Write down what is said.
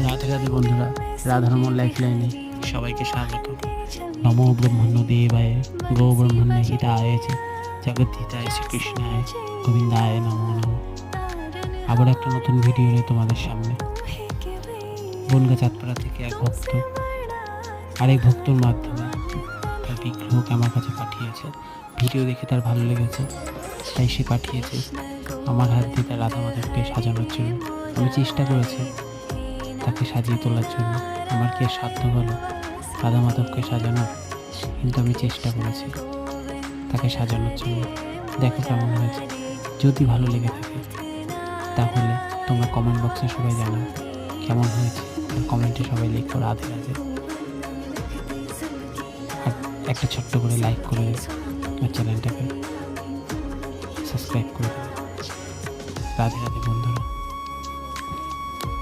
রাধে রাধে বন্ধুরা, রাধারমণ লাইফ লাইনে সবাইকে স্বাগত। নমো ব্রহ্মণ্য দেবায় গো ব্রহ্মণ্য হিতায় চ জগদ্ধিতায় শ্রীকৃষ্ণায় গোবিন্দায় নমো নমঃ। আবার একটা নতুন ভিডিও নিয়ে তোমাদের সামনে। বনগা চাঁদপাড়া থেকে এক ভক্ত আরেক ভক্তর মাধ্যমে তার বিগ্রহকে আমার কাছে পাঠিয়েছে। ভিডিও দেখে তার ভালো লেগেছে, তাই সে পাঠিয়েছে আমার হাত দিয়ে তার রাধা মাধবকে সাজানোর জন্য। আমি চেষ্টা করেছি তাকে সাজিয়ে তোলার জন্য। আমার কি আর সাধ্য হলো রাধা মাধবকে সাজানোর? কিন্তু আমি চেষ্টা করেছি তাকে সাজানোর জন্য। দেখো কেমন হয়েছে। যদি ভালো লেগে থাকে তাহলে তোমরা কমেন্ট বক্সে সবাই জানাও কেমন হয়েছে। কমেন্টে সবাই লিখো রাধে রাধে, আর একটা ছোট্ট করে লাইক করে দেবে আর চ্যানেলটাকে সাবস্ক্রাইব করে দেবে। রাধে রাধে বন্ধু।